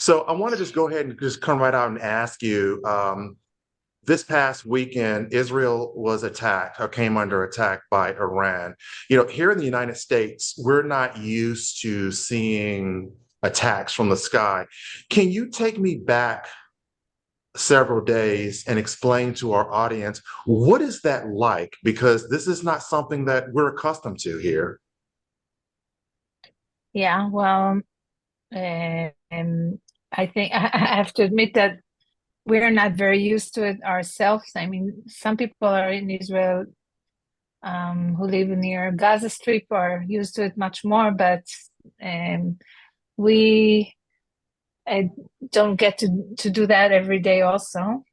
So I want to just go ahead and just come right out and ask you, this past weekend, Israel was attacked or came under attack by Iran. Here in the United States, we're not used to seeing attacks from the sky. Can you take me back several days and explain to our audience what is that like? Because this is not something that we're accustomed to here. Yeah, well, um, I think I have to admit that we're not very used to it ourselves. I mean, some people are in Israel who live near Gaza Strip are used to it much more, but um, we uh, don't get to do that every day also.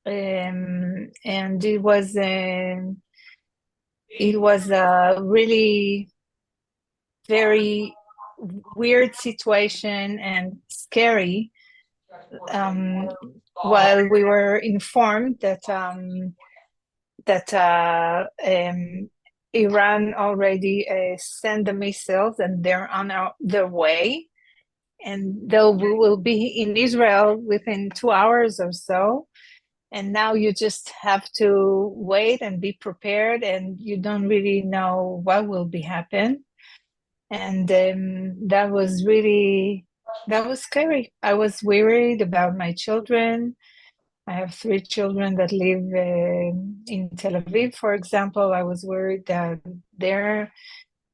And it was a really very weird situation and scary, um, while we were informed that Iran already sent the missiles and they're on their way, and we will be in Israel within 2 hours or so. And now you just have to wait and be prepared, and you don't really know what will be happen. And that was scary. I was worried about my children. I have three children that live in Tel Aviv, for example. I was worried that they're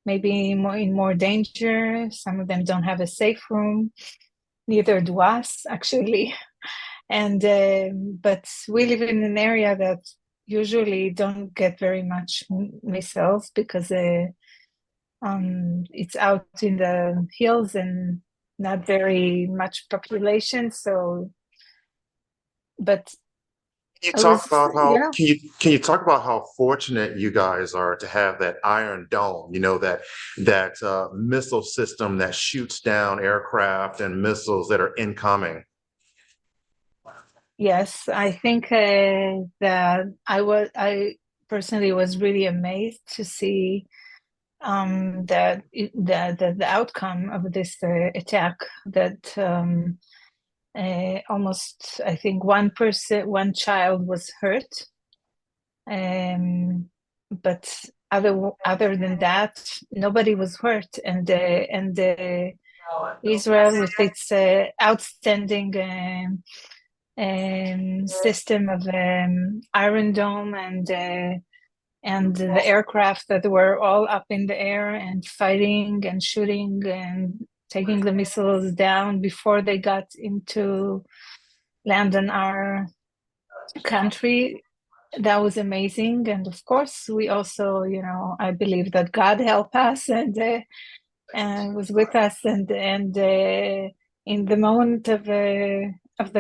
maybe in more danger. Some of them don't have a safe room. Neither do us, actually. And but we live in an area that usually don't get very much missiles because it's out in the hills and not very much population. So, but Can you I talk was, about you how know, can you talk about how fortunate you guys are to have that Iron Dome, that missile system that shoots down aircraft and missiles that are incoming? yes, I think that I personally was really amazed to see the outcome of this attack. That almost, I think, one child was hurt, but other than that, nobody was hurt. And Israel, with its outstanding system of Iron Dome and the aircraft that were all up in the air and fighting and shooting and taking the missiles down before they got into land on our country. That was amazing. And of course, we also, I believe that God helped us and was with us, and in the moment of the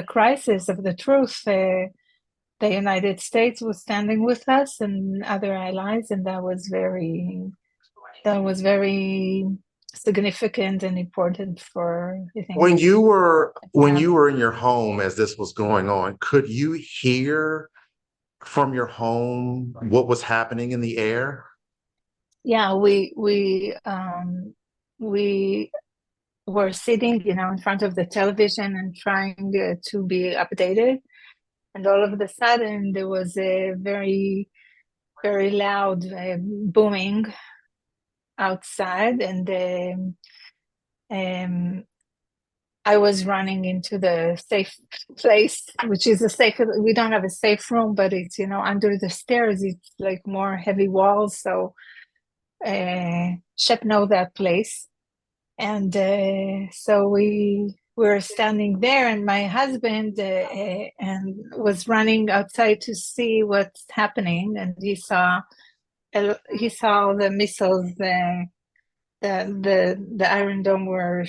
crisis of the truth, the United States was standing with us and other allies, and that was very significant and important for, I think, When you were when yeah. you were in your home as this was going on, could you hear from your home what was happening in the air? Yeah, we were sitting, in front of the television and trying to be updated. And all of a sudden, there was a very, very loud booming outside, and um, I was running into the safe place, which is a safe. We don't have a safe room, but it's under the stairs. It's like more heavy walls, so Shep know that place. And so we were standing there, and my husband and was running outside to see what's happening, and he saw the missiles, the Iron Dome were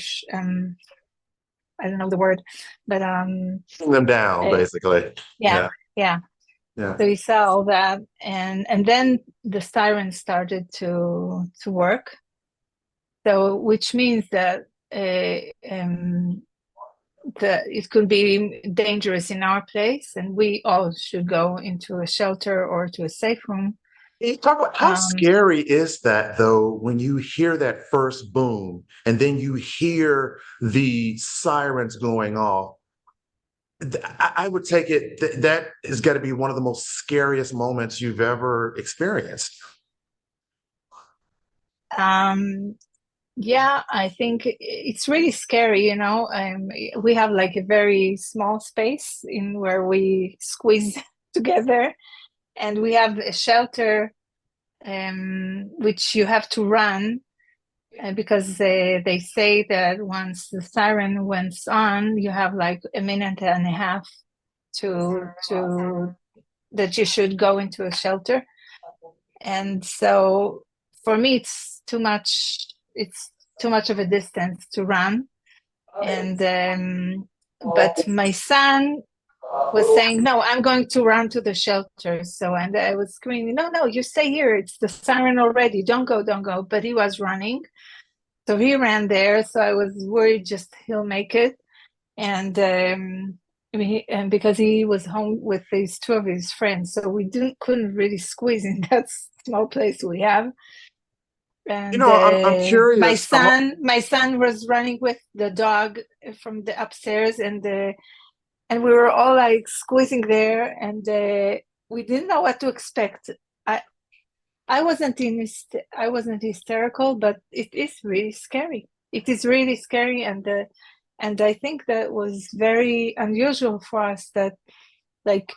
I don't know the word, but Putting them down, uh, basically. yeah, Yeah, yeah. yeah. So he saw all that, and then the siren started to work. So which means that it could be dangerous in our place, and we all should go into a shelter or to a safe room. You talk about how Um, scary is that though when you hear that first boom and then you hear the sirens going off. I would take it that has got to be one of the most scariest moments you've ever experienced. um, yeah, I think it's really scary, you know. We have like a very small space in where we squeeze together, and we have a shelter, which you have to run because they say that once the siren went on, you have like a minute and a half to that you should go into a shelter. And so for me, it's too much of a distance to run. And but my son was saying, "No, I'm going to run to the shelter." So, and I was screaming, "No, no, you stay here. It's the siren already. Don't go, don't go." But he was running. So he ran there. So I was worried just he'll make it. And and because he was home with these two of his friends, so we didn't couldn't really squeeze in that small place we have. You And know, I'm curious. my son was running with the dog from the upstairs, and we were all like squeezing there, and we didn't know what to expect. I I wasn't I wasn't hysterical, but it is really scary. It is really scary, and I think that was very unusual for us that like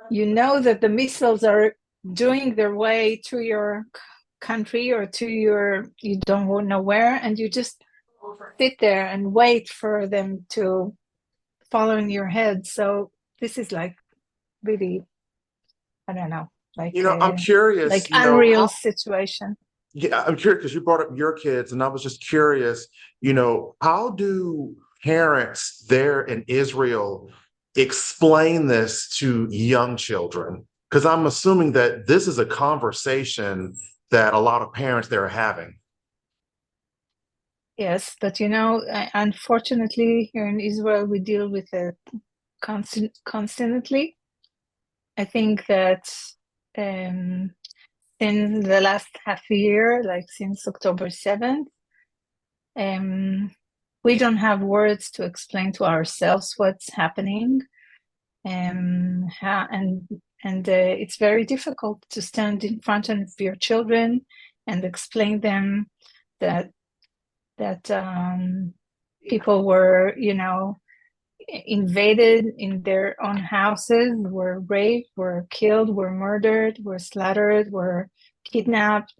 you know that the missiles are doing their way to your country or to your you don't know where, and you just sit there and wait for them to fall on your head. So this is like really, I don't know, You know, I'm curious. like unreal situation. Yeah, I'm curious because you brought up your kids, and I was just curious. You know, how do parents there in Israel explain this to young children? Because I'm assuming that this is a conversation that a lot of parents there are having. Yes, but you know, unfortunately, here in Israel, we deal with it constantly. I think that um, since the last half year, like since October 7th, um, we don't have words to explain to ourselves what's happening. And it's very difficult to stand in front of your children and explain them that people were, you know, invaded in their own houses, were raped, were killed, were murdered, were slaughtered, were kidnapped.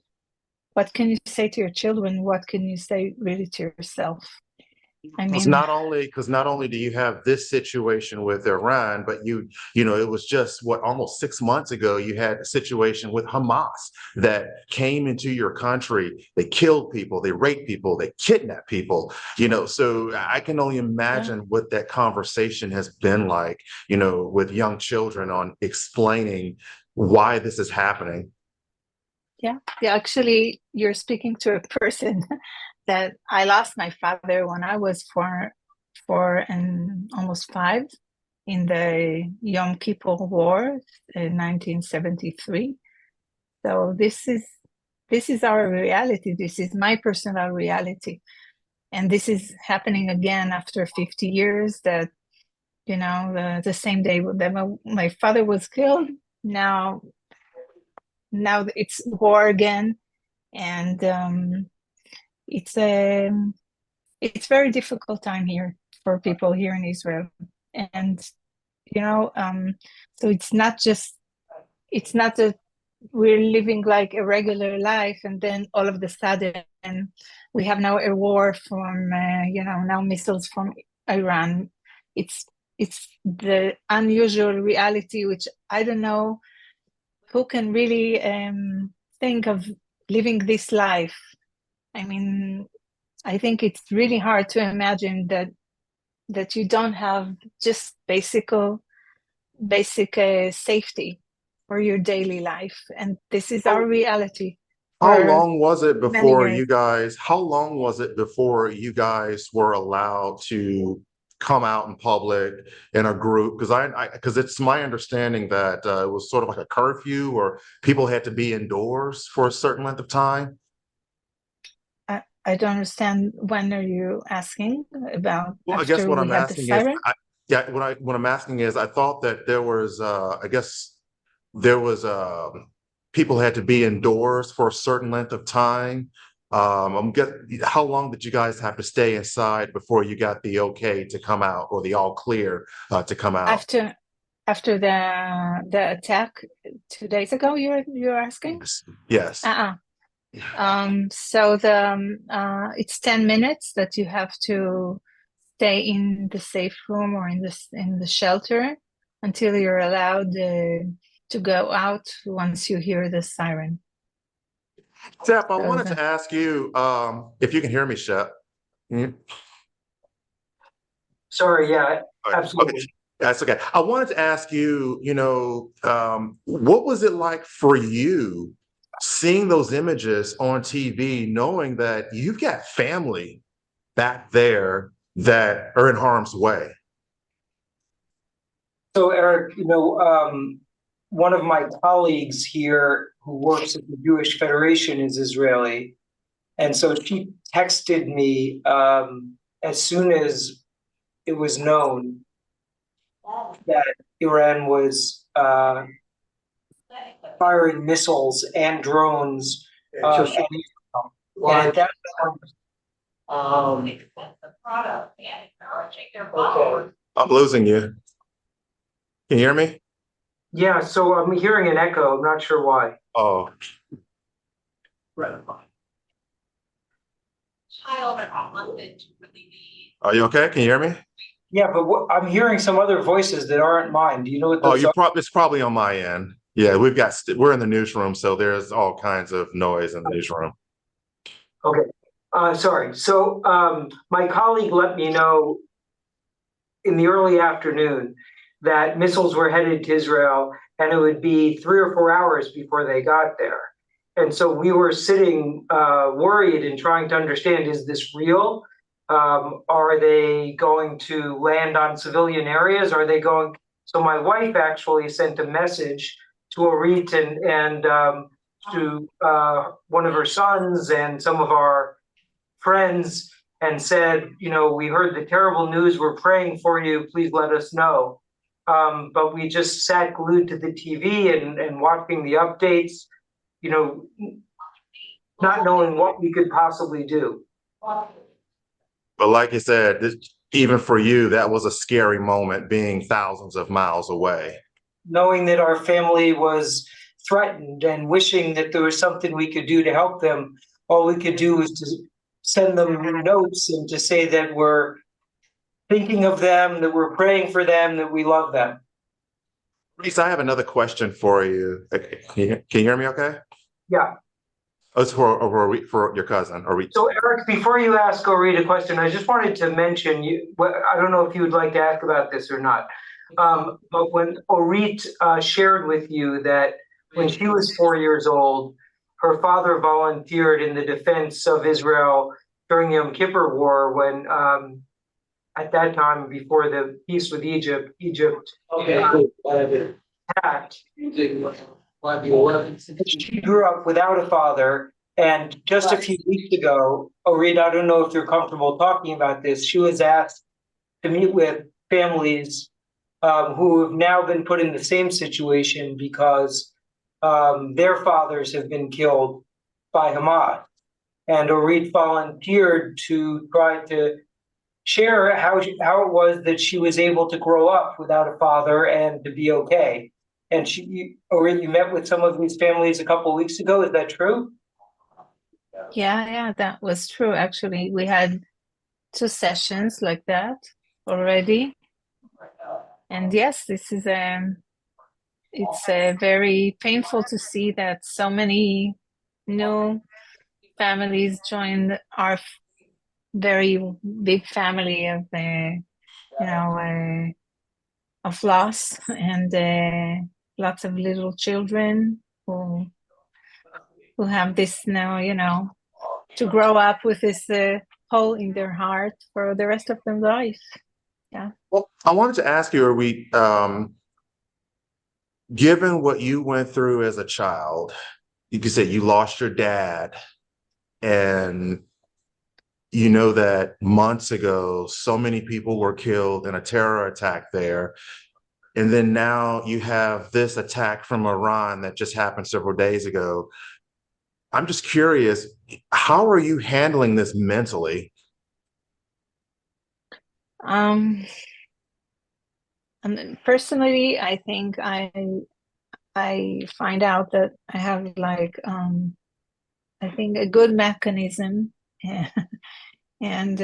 What can you say to your children? What can you say really to yourself? I Because mean, not only do you have this situation with Iran, but you know it was just what almost 6 months ago you had a situation with Hamas that came into your country. They killed people, they raped people, they kidnapped people. You know, so I can only yeah, imagine what that conversation has been like. You know, with young children on explaining why this is happening. yeah, yeah. Actually, you're speaking to a person that I lost my father when I was four and almost five in the Yom Kippur War in 1973. So this is our reality. This is my personal reality, and this is happening again after 50 years. That you know the same day that my father was killed. Now now it's war again, and it's a it's very difficult time here for people here in Israel, and you know, so it's not that we're living like a regular life, and then all of a sudden we have now a war from you know now missiles from Iran. It's it's the unusual reality, which I don't know who can really think of living this life. I mean, I think it's really hard to imagine that you don't have just basic safety for your daily life, and this is our How reality how for long was it many before years. you guys? How long was it before you guys were allowed to come out in public in a group? Because it's my understanding that it was sort of like a curfew, or people had to be indoors for a certain length of time. I don't understand. When are you asking about Well, I guess after what we I'm had the asking is, siren? yeah, what I'm asking is, I thought that there was, I guess there was, people had to be indoors for a certain length of time. How long did you guys have to stay inside before you got the okay to come out, or the all clear to come out? After the attack 2 days ago, you're asking? Yes. Yes. Uh-uh. So it's 10 minutes that you have to stay in the safe room or in the shelter until you're allowed to go out once you hear the siren. Shep, I So wanted to ask you if you can hear me, Shep. Mhm. Sorry, yeah, Okay. Okay. absolutely. That's okay. I wanted to ask you, what was it like for you seeing those images on TV, knowing that you've got family back there that are in harm's way? So, Eric, one of my colleagues here who works at the Jewish Federation is Israeli. And so she texted me as soon as it was known that Iran was firing missiles and drones at Israel. And at that point, I'm losing you. Can you hear me? yeah, so I'm hearing an echo. I'm not sure why. Oh, are you okay? Can you hear me? Yeah, but I'm hearing some other voices that aren't mine. Do you know what Oh, those are? it's probably on my end. Yeah, we're in the newsroom, so there's all kinds of noise in the newsroom. Okay. Sorry. So my colleague let me know in the early afternoon that missiles were headed to Israel, and it would be 3 or 4 hours before they got there. And so we were sitting worried and trying to understand, is this real? Are they going to land on civilian areas? Are they going? So my wife actually sent a message to Orit and to one of her sons and some of our friends and said, we heard the terrible news. We're praying for you. Please let us know. But we just sat glued to the TV and watching the updates, you know, not knowing what we could possibly do. But like you said, even for you, that was a scary moment, being thousands of miles away. Knowing that our family was threatened and wishing that there was something we could do to help them, all we could do was to send them notes and to say that we're thinking of them, that we're praying for them, that we love them. Reese, I have another question for you. Can you hear me okay? Yeah. Oh, it's for your cousin. So, Eric, before you ask or read a question, I just wanted to mention I don't know if you would like to ask about this or not. But when Orit shared with you that when she was 4 years old, her father volunteered in the defense of Israel during the Yom Kippur War when, at that time, before the peace with Egypt attacked. She grew up without a father. And just a few weeks ago, Orit, I don't know if you're comfortable talking about this, she was asked to meet with families who have now been put in the same situation because their fathers have been killed by Hamas. And Orit volunteered to try to share how it was that she was able to grow up without a father and to be okay. And Orit, you met with some of these families a couple of weeks ago. Is that true? Yeah, that was true. Actually, we had 2 sessions like that already. And yes, it's very painful to see that so many new families joined our very big family of of loss and lots of little children who have this now, to grow up with this hole in their heart for the rest of their life. Yeah. Well, I wanted to ask you, given what you went through as a child, you could say you lost your dad, and you know that months ago, so many people were killed in a terror attack there. And then now you have this attack from Iran that just happened several days ago. I'm just curious, how are you handling this mentally? Um, and personally, I think I find out that I have like I think a good mechanism, and and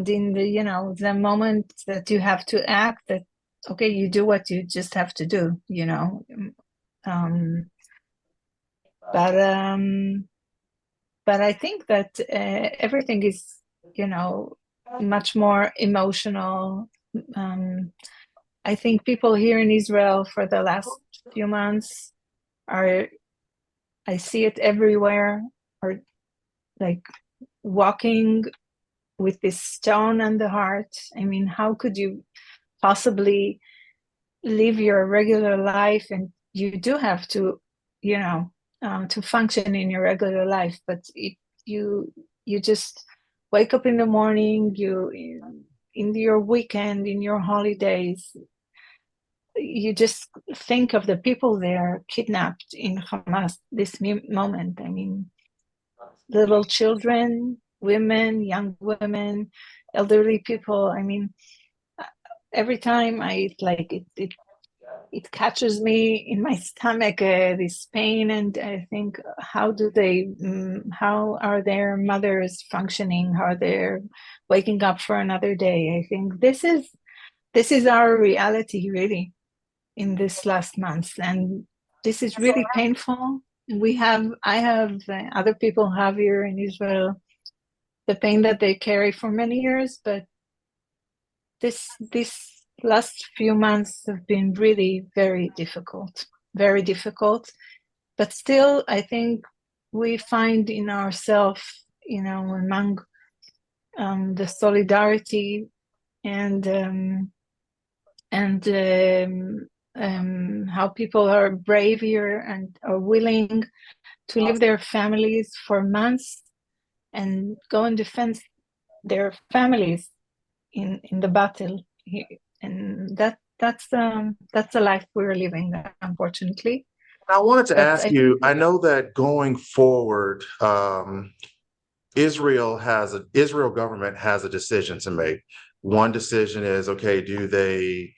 in the the moment that you have to act, that okay, you do what you just have to do, um, but um, but I think that everything is much more emotional. Um, I think people here in Israel for the last few months are, I see it everywhere, are like walking with this stone on the heart. I mean, how could you possibly live your regular life? And you do have to function in your regular life, but you you just wake up in the morning, in your weekend, in your holidays, you just think of the people there kidnapped in Hamas this moment. I mean, little children, women, young women, elderly people. I mean, every time it catches me in my stomach, this pain, and I think, how are their mothers functioning? How they're waking up for another day? I think this is our reality, really, in this last month, and this is really painful. I have other people have here in Israel the pain that they carry for many years, but this last few months have been really very difficult, very difficult. But still, I think we find in ourselves, among the solidarity and and how people are brave here and are willing to leave their families for months and go and defend their families in the battle. And that's the life we're living, unfortunately. I wanted to But ask you, I know that going forward, Israel government has a decision to make. One decision is, okay, do they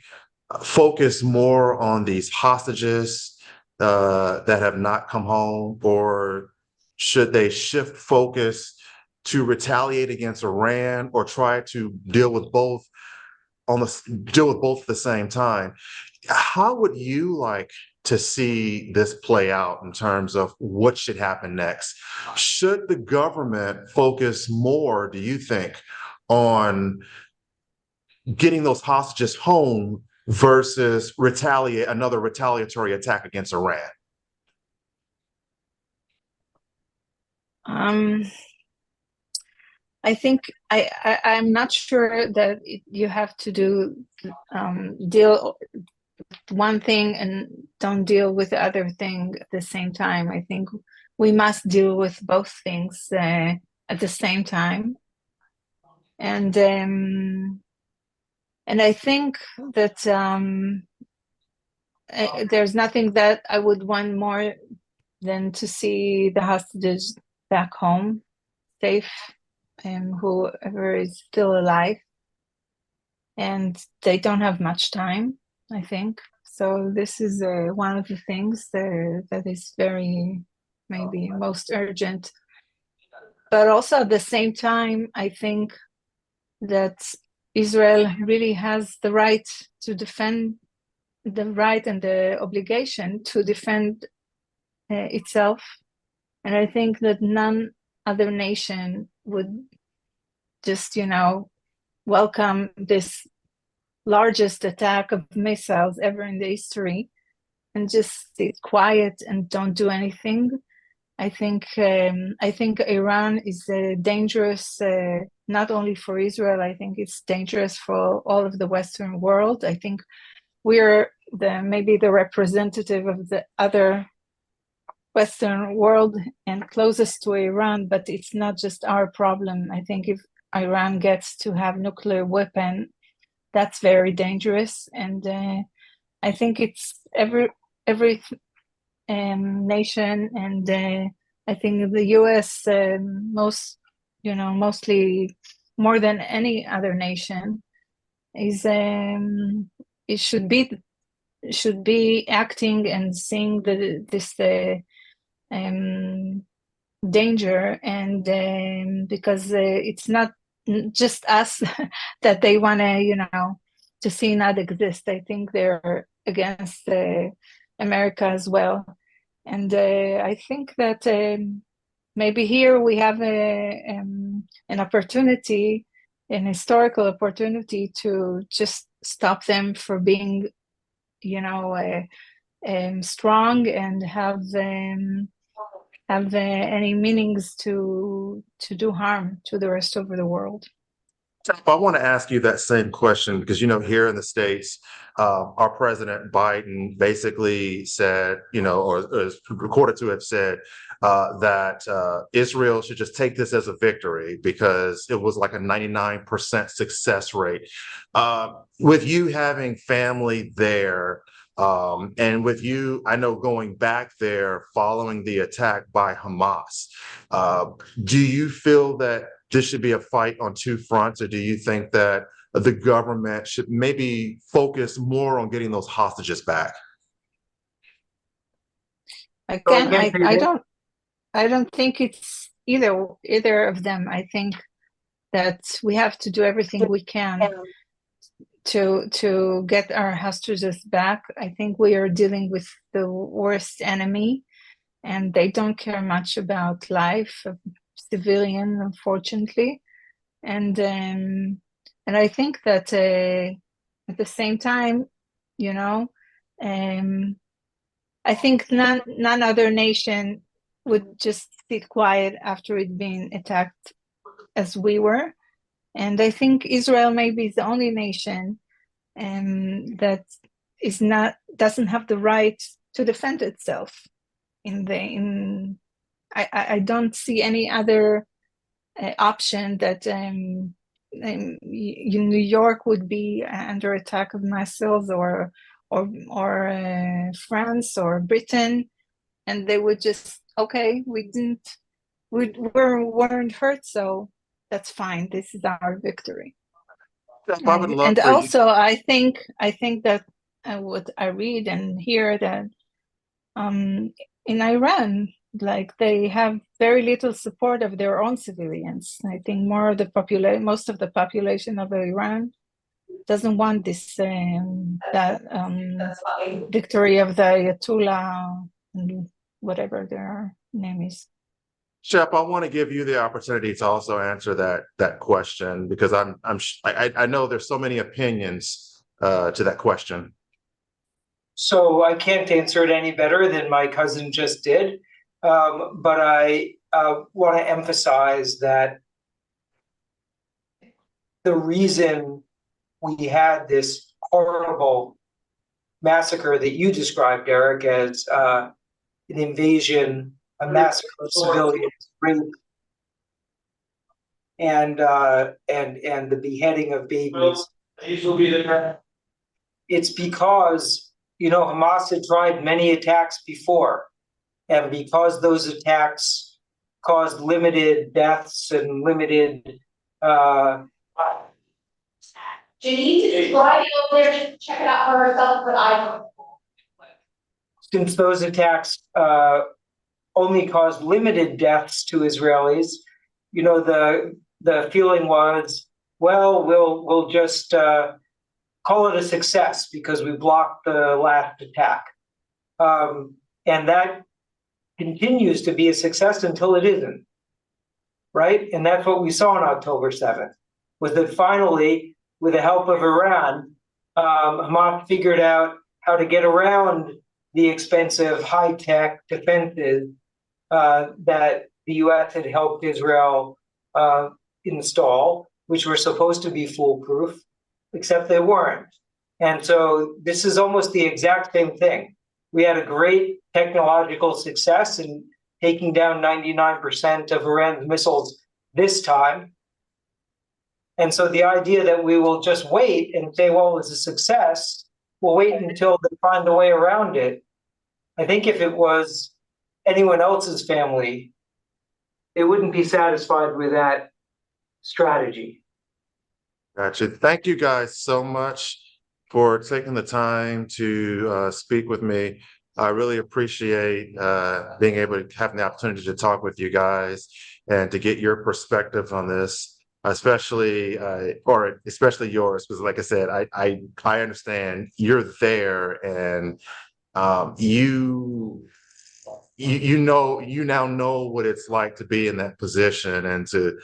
focus more on these hostages that have not come home, or should they shift focus to retaliate against Iran, or try to deal with both at the same time? How would you like to see this play out in terms of what should happen next? Should the government focus more, do you think, on getting those hostages home versus another retaliatory attack against Iran? um, I think I'm not sure that you have to deal one thing and don't deal with the other thing at the same time. I think we must deal with both things at the same time, and I think that there's nothing that I would want more than to see the hostages back home safe, and whoever is still alive. And they don't have much time, I think. So this is one of the things that is very, maybe most urgent. But also at the same time, I think that Israel really has the right to defend, the right and the obligation to defend itself. And I think that none other nation would just, welcome this largest attack of missiles ever in the history and just sit quiet and don't do anything. I think Iran is dangerous, not only for Israel. I think it's dangerous for all of the Western world. I think we're maybe the representative of the other Western world and closest to Iran, but it's not just our problem. I think if Iran gets to have nuclear weapon, that's very dangerous. And I think it's every nation, and I think the U.S. Mostly more than any other nation is it should be acting and seeing this danger, and because it's not just us that they want to see not exist. I think they're against America as well, and I think that maybe here we have an opportunity, an historical opportunity to just stop them from being, strong and have any meanings to do harm to the rest of the world. I want to ask you that same question because, here in the States, our President Biden basically said, or is recorded to have said that Israel should just take this as a victory because it was like a 99% success rate. With you having family there, and with you, I know going back there following the attack by Hamas, do you feel that this should be a fight on two fronts, or do you think that the government should maybe focus more on getting those hostages back? Again, I don't think it's either of them. I think that we have to do everything we can to get our hostages back. I think we are dealing with the worst enemy, and they don't care much about life of civilian, unfortunately. And I think that at the same time, I think none other nation would just sit quiet after it being attacked as we were. And I think Israel maybe is the only nation that doesn't have the right to defend itself. I don't see any other option that New York would be under attack of missiles, or France or Britain, and they would just, okay, we weren't hurt, so that's fine. This is our victory. And also, I think that what I read and hear that in Iran, like, they have very little support of their own civilians. I think most of the population of Iran doesn't want this victory of the Ayatollah and whatever their name is. Shep, I want to give you the opportunity to also answer that question, because I know there's so many opinions to that question. So I can't answer it any better than my cousin just did. But I want to emphasize that the reason we had this horrible massacre that you described, Eric, as an invasion, a massacre of civilians, rape, and the beheading of babies. It's because, Hamas had tried many attacks before. And because those attacks caused limited deaths and limited Janine is driving over there to check it out for herself, but I don't. Since those attacks only caused limited deaths to Israelis, the feeling was, well, we'll just call it a success because we blocked the last attack. And that continues to be a success until it isn't, right? And that's what we saw on October 7th, was that finally, with the help of Iran, Hamas figured out how to get around the expensive high-tech defenses that the U.S. had helped Israel install, which were supposed to be foolproof, except they weren't. And so this is almost the exact same thing. We had a great technological success in taking down 99% of Iran's missiles this time. And so the idea that we will just wait and say, well, it's a success, we'll wait until they find a way around it. I think if it was anyone else's family, they wouldn't be satisfied with that strategy. Gotcha. Thank you guys so much for taking the time to speak with me. I really appreciate being able to have the opportunity to talk with you guys and to get your perspective on this, especially yours, because like I said, I understand you're there, and you now know what it's like to be in that position, and to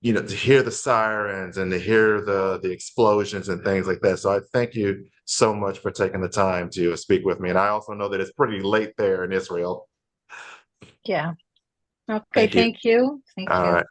hear the sirens and to hear the explosions and things like that. So I thank you so much for taking the time to speak with me. And I also know that it's pretty late there in Israel. Yeah. Okay, Thank you. thank you. Thank All you. right.